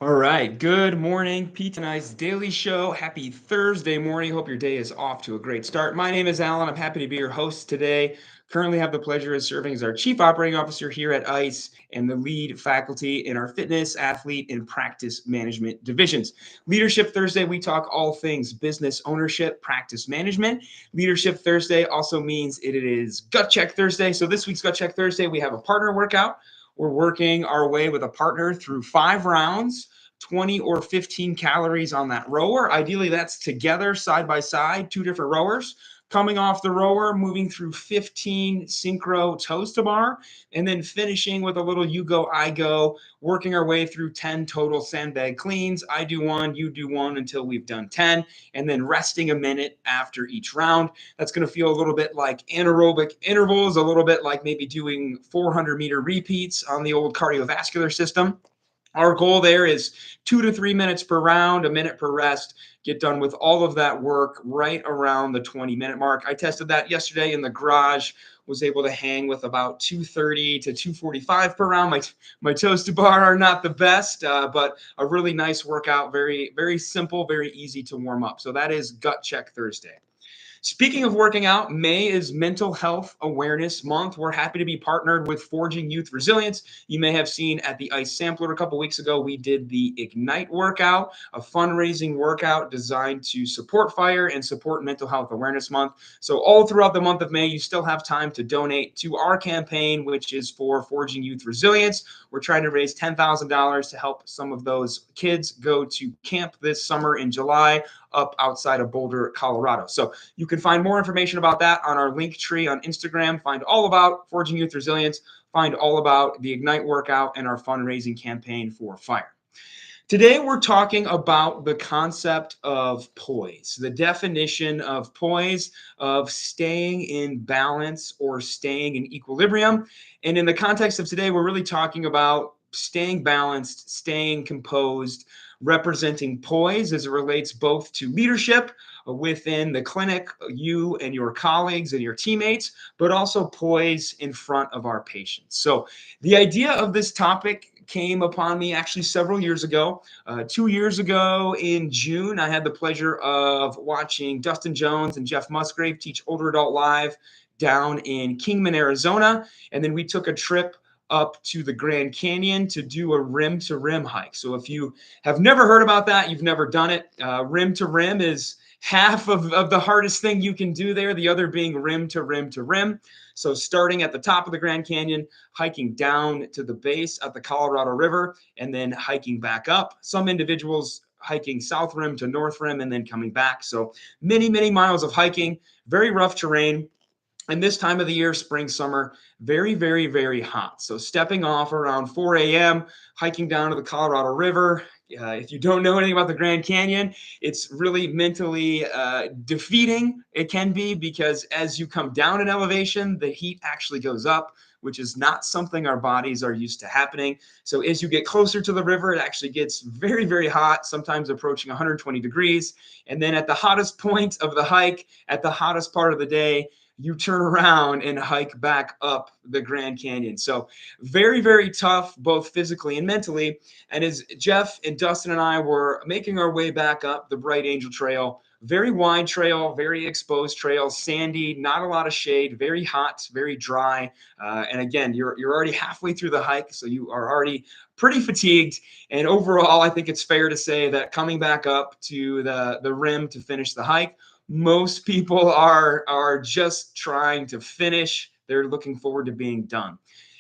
All right. Good morning, Pete and I's Daily Show. Happy Thursday morning. Hope your day is off to a great start. My name is Alan. I'm happy to be your host today. Currently have the pleasure of serving as our Chief Operating Officer here at ICE and the lead faculty in our fitness, athlete, and practice management divisions. Leadership Thursday, we talk all things business ownership, practice management. Leadership Thursday also means it is Gut Check Thursday. So this week's Gut Check Thursday, we have a partner workout. We're working our way with a partner through 5 rounds, 20 or 15 calories on that rower. Ideally, that's together, side by side, two different rowers. Coming off the rower, moving through 15 synchro toes to bar, and then finishing with a little you go, I go, working our way through 10 total sandbag cleans. I do one, you do one until we've done 10, and then resting a minute after each round. That's going to feel a little bit like anaerobic intervals, a little bit like maybe doing 400-meter repeats on the old cardiovascular system. Our goal there is 2 to 3 minutes per round, a minute per rest. Get done with all of that work right around the 20-minute mark. I tested that yesterday in the garage, was able to hang with about 230 to 245 per round. My toes to bar are not the best, but a really nice workout. Very, very simple, very easy to warm up. So that is Gut Check Thursday. Speaking of working out, May is Mental Health Awareness Month. We're happy to be partnered with Forging Youth Resilience. You may have seen at the ICE Sampler a couple weeks ago, we did the Ignite workout, a fundraising workout designed to support fire and support Mental Health Awareness Month. So all throughout the month of May, you still have time to donate to our campaign, which is for Forging Youth Resilience. We're trying to raise $10,000 to help some of those kids go to camp this summer in July up outside of Boulder, Colorado. So you can find more information about that on our link tree on Instagram. Find all about Forging Youth Resilience, find all about the Ignite workout and our fundraising campaign for fire. Today, we're talking about the concept of poise, the definition of poise, of staying in balance or staying in equilibrium. And in the context of today, we're really talking about staying balanced, staying composed, representing poise as it relates both to leadership within the clinic, you and your colleagues and your teammates, but also poise in front of our patients. So the idea of this topic came upon me actually several years ago. 2 years ago in June, I had the pleasure of watching Dustin Jones and Jeff Musgrave teach Older Adult Live down in Kingman, Arizona. And then we took a trip up to the Grand Canyon to do a rim to rim hike. So if you have never heard about that, you've never done it. Rim to rim is half of the hardest thing you can do there, the other being rim to rim to rim. So starting at the top of the Grand Canyon, hiking down to the base at the Colorado River, and then hiking back up. Some individuals hiking south rim to north rim and then coming back. So many, many miles of hiking, very rough terrain. And this time of the year, spring, summer, very, very, very hot. So stepping off around 4 a.m., hiking down to the Colorado River. If you don't know anything about the Grand Canyon, it's really mentally defeating. It can be because as you come down in elevation, the heat actually goes up, which is not something our bodies are used to happening. So as you get closer to the river, it actually gets very, very hot, sometimes approaching 120 degrees. And then at the hottest point of the hike, at the hottest part of the day, you turn around and hike back up the Grand Canyon. So very, very tough, both physically and mentally. And as Jeff and Dustin and I were making our way back up the Bright Angel Trail, very wide trail, very exposed trail, sandy, not a lot of shade, very hot, very dry. And again, you're already halfway through the hike, so you are already pretty fatigued. And overall, I think it's fair to say that coming back up to the rim to finish the hike, most people are just trying to finish. They're looking forward to being done.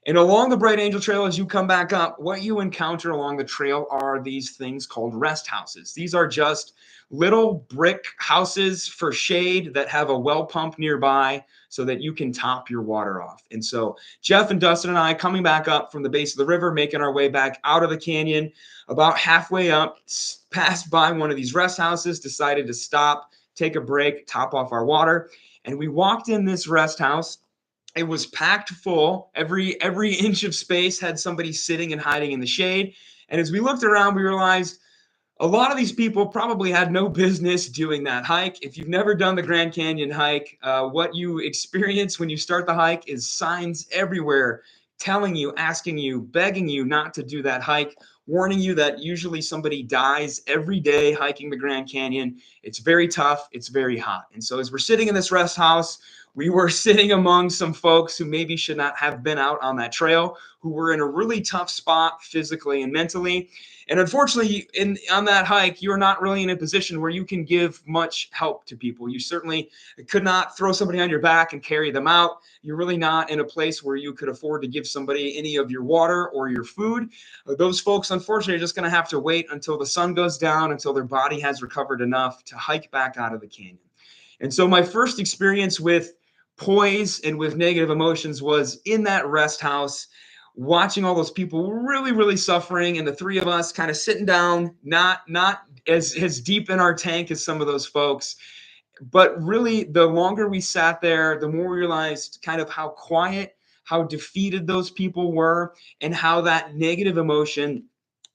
And along the Bright Angel Trail, as you come back up, what you encounter along the trail are these things called rest houses. These are just little brick houses for shade that have a well pump nearby so that you can top your water off. And so Jeff and Dustin and I coming back up from the base of the river, making our way back out of the canyon, about halfway up, passed by one of these rest houses, decided to stop, take a break, top off our water. And we walked in this rest house. It was packed full. Every inch of space had somebody sitting and hiding in the shade. And as we looked around, we realized a lot of these people probably had no business doing that hike. If you've never done the Grand Canyon hike, what you experience when you start the hike is signs everywhere telling you, asking you, begging you not to do that hike. warning you that usually somebody dies every day hiking the Grand Canyon. It's very tough, it's very hot. And so as we're sitting in this rest house, we were sitting among some folks who maybe should not have been out on that trail, who were in a really tough spot physically and mentally. And unfortunately, on that hike, you're not really in a position where you can give much help to people. You certainly could not throw somebody on your back and carry them out. You're really not in a place where you could afford to give somebody any of your water or your food. Those folks, unfortunately, are just going to have to wait until the sun goes down, until their body has recovered enough to hike back out of the canyon. And so my first experience with poise and with negative emotions was in that rest house, watching all those people really, really suffering, and the three of us kind of sitting down, not as deep in our tank as some of those folks. But really, the longer we sat there, the more we realized kind of how quiet, how defeated those people were, and how that negative emotion,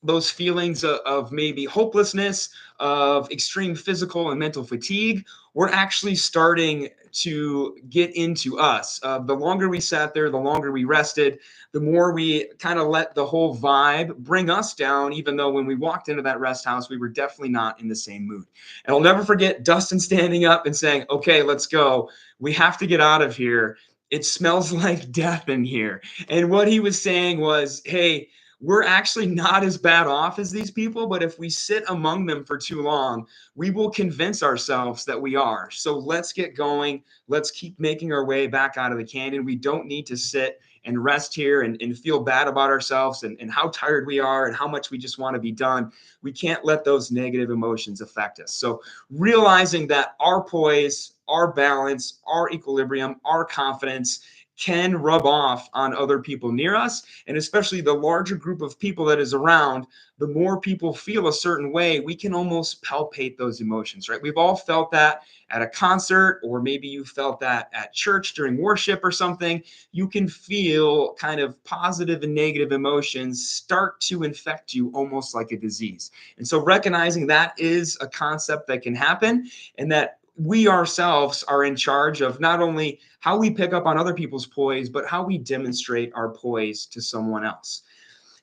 those feelings of maybe hopelessness, of extreme physical and mental fatigue, were actually starting to get into us. The longer we sat there, the longer we rested, the more we kind of let the whole vibe bring us down, even though when we walked into that rest house, we were definitely not in the same mood. And I'll never forget Dustin standing up and saying, "Okay, let's go. We have to get out of here. It smells like death in here." And what he was saying was, hey, we're actually not as bad off as these people, but if we sit among them for too long, we will convince ourselves that we are. So let's get going. Let's keep making our way back out of the canyon. We don't need to sit and rest here and feel bad about ourselves and how tired we are and how much we just want to be done. We can't let those negative emotions affect us. So realizing that our poise, our balance, our equilibrium, our confidence can rub off on other people near us. And especially the larger group of people that is around, the more people feel a certain way, we can almost palpate those emotions, right? We've all felt that at a concert, or maybe you felt that at church during worship or something. You can feel kind of positive and negative emotions start to infect you almost like a disease. And so recognizing that is a concept that can happen, and that we ourselves are in charge of not only how we pick up on other people's poise, but how we demonstrate our poise to someone else.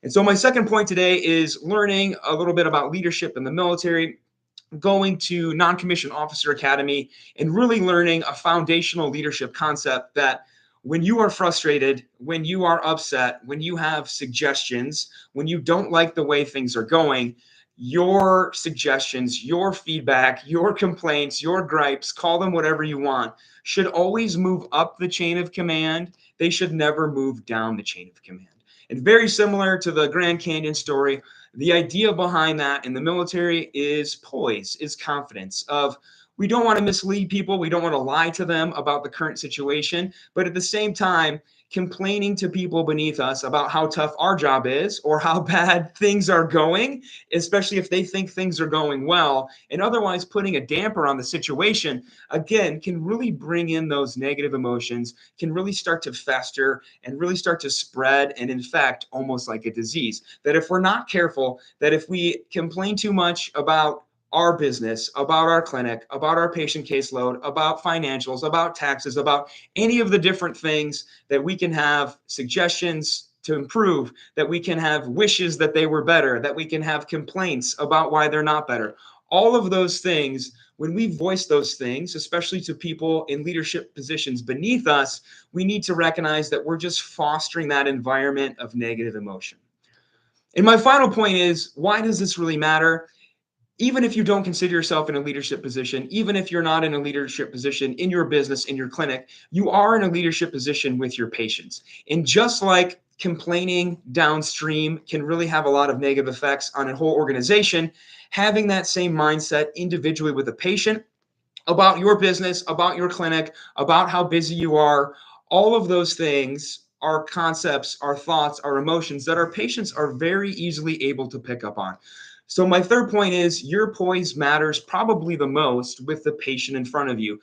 And so my second point today is learning a little bit about leadership in the military, going to non-commissioned officer academy, and really learning a foundational leadership concept that when you are frustrated, when you are upset, when you have suggestions, when you don't like the way things are going, your suggestions, your feedback, your complaints, your gripes, call them whatever you want, should always move up the chain of command. They should never move down the chain of command. And very similar to the Grand Canyon story, the idea behind that in the military is poise, is confidence of, we don't want to mislead people. We don't want to lie to them about the current situation. But at the same time, complaining to people beneath us about how tough our job is or how bad things are going, especially if they think things are going well, and otherwise putting a damper on the situation, again, can really bring in those negative emotions, can really start to fester and really start to spread and infect almost like a disease. That if we're not careful, that if we complain too much about our business, about our clinic, about our patient caseload, about financials, about taxes, about any of the different things that we can have suggestions to improve, that we can have wishes that they were better, that we can have complaints about why they're not better. All of those things, when we voice those things, especially to people in leadership positions beneath us, we need to recognize that we're just fostering that environment of negative emotion. And my final point is, why does this really matter? Even if you don't consider yourself in a leadership position, even if you're not in a leadership position in your business, in your clinic, you are in a leadership position with your patients. And just like complaining downstream can really have a lot of negative effects on a whole organization, having that same mindset individually with a patient about your business, about your clinic, about how busy you are, all of those things are concepts, are thoughts, are emotions that our patients are very easily able to pick up on. So my third point is your poise matters probably the most with the patient in front of you.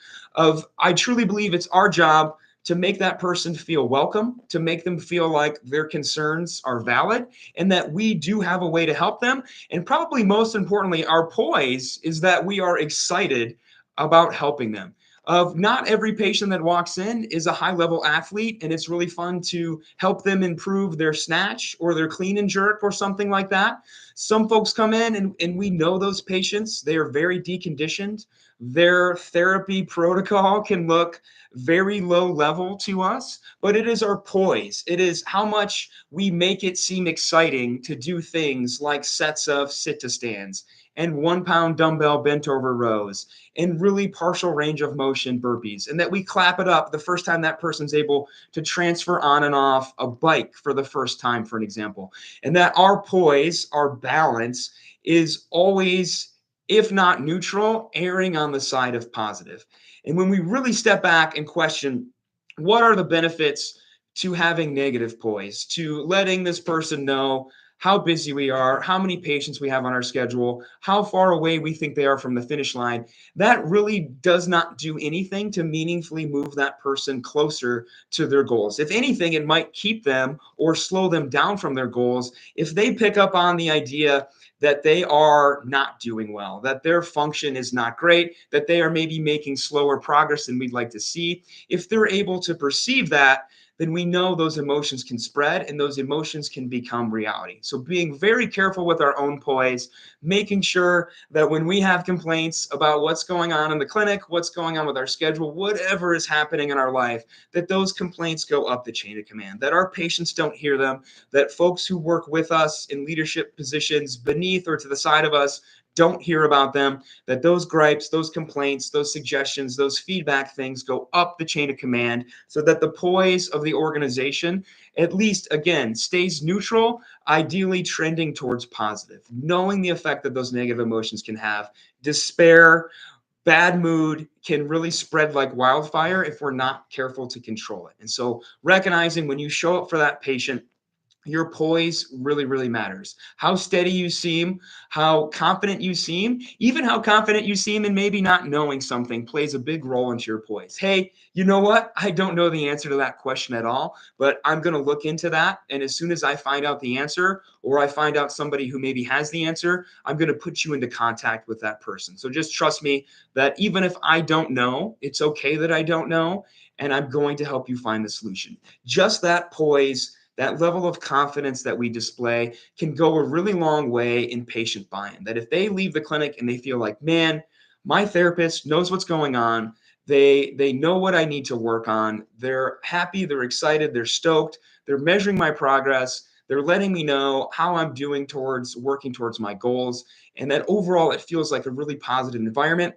I truly believe it's our job to make that person feel welcome, to make them feel like their concerns are valid and that we do have a way to help them. And probably most importantly, our poise is that we are excited about helping them. of not every patient that walks in is a high level athlete, and it's really fun to help them improve their snatch or their clean and jerk or something like that. Some folks come in and we know those patients, they are very deconditioned. Their therapy protocol can look very low level to us, but it is our poise. It is how much we make it seem exciting to do things like sets of sit to stands and 1 pound dumbbell bent over rows and really partial range of motion burpees, and that we clap it up the first time that person's able to transfer on and off a bike for the first time, for an example, and that our poise, our balance is always, if not neutral, erring on the side of positive. And when we really step back and question what are the benefits to having negative poise, to letting this person know how busy we are, how many patients we have on our schedule, how far away we think they are from the finish line, that really does not do anything to meaningfully move that person closer to their goals. If anything, it might keep them or slow them down from their goals if they pick up on the idea that they are not doing well, that their function is not great, that they are maybe making slower progress than we'd like to see. If they're able to perceive that, then we know those emotions can spread and those emotions can become reality. So being very careful with our own poise, making sure that when we have complaints about what's going on in the clinic, what's going on with our schedule, whatever is happening in our life, that those complaints go up the chain of command, that our patients don't hear them, that folks who work with us in leadership positions beneath or to the side of us don't hear about them, that those gripes, those complaints, those suggestions, those feedback things go up the chain of command so that the poise of the organization, at least again, stays neutral, ideally trending towards positive, knowing the effect that those negative emotions can have. Despair, bad mood can really spread like wildfire if we're not careful to control it. And so recognizing when you show up for that patient, your poise really, really matters. How steady you seem, how confident you seem, even how confident you seem and maybe not knowing something plays a big role into your poise. Hey, you know what? I don't know the answer to that question at all, but I'm going to look into that. And as soon as I find out the answer, or I find out somebody who maybe has the answer, I'm going to put you into contact with that person. So just trust me that even if I don't know, it's okay that I don't know. And I'm going to help you find the solution. Just that poise, that level of confidence that we display can go a really long way in patient buy-in. That if they leave the clinic and they feel like, man, my therapist knows what's going on, they know what I need to work on, they're happy, they're excited, they're stoked, they're measuring my progress, they're letting me know how I'm doing towards working towards my goals, and that overall it feels like a really positive environment.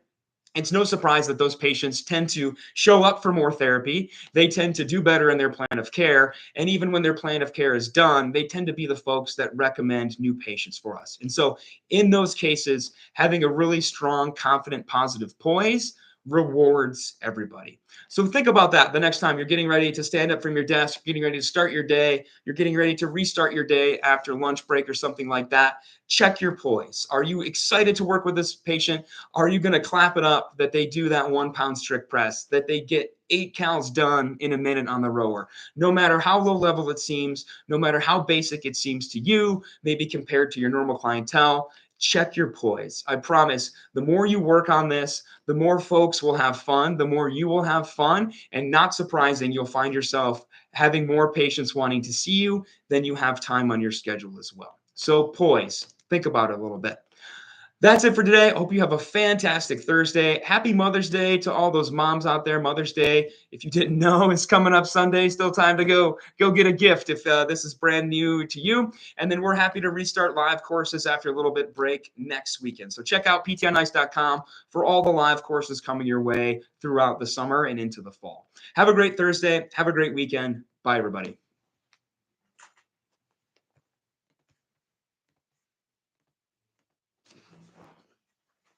It's no surprise that those patients tend to show up for more therapy. They tend to do better in their plan of care. And even when their plan of care is done, they tend to be the folks that recommend new patients for us. And so, in those cases, having a really strong, confident, positive poise rewards everybody. So think about that the next time you're getting ready to stand up from your desk, getting ready to start your day, you're getting ready to restart your day after lunch break or something like that. Check your poise. Are you excited to work with this patient? Are you going to clap it up that they do that 1 pound strict press, that they get 8 counts done in a minute on the rower? No matter how low level it seems, no matter how basic it seems to you, maybe compared to your normal clientele, check your poise. I promise the more you work on this, the more folks will have fun, the more you will have fun. And not surprising, you'll find yourself having more patients wanting to see you than you have time on your schedule as well. So, poise, think about it a little bit. That's it for today. I hope you have a fantastic Thursday. Happy Mother's Day to all those moms out there. Mother's Day, if you didn't know, is coming up Sunday. Still time to go get a gift if this is brand new to you. And then we're happy to restart live courses after a little bit break next weekend. So check out ptonice.com for all the live courses coming your way throughout the summer and into the fall. Have a great Thursday. Have a great weekend. Bye, everybody.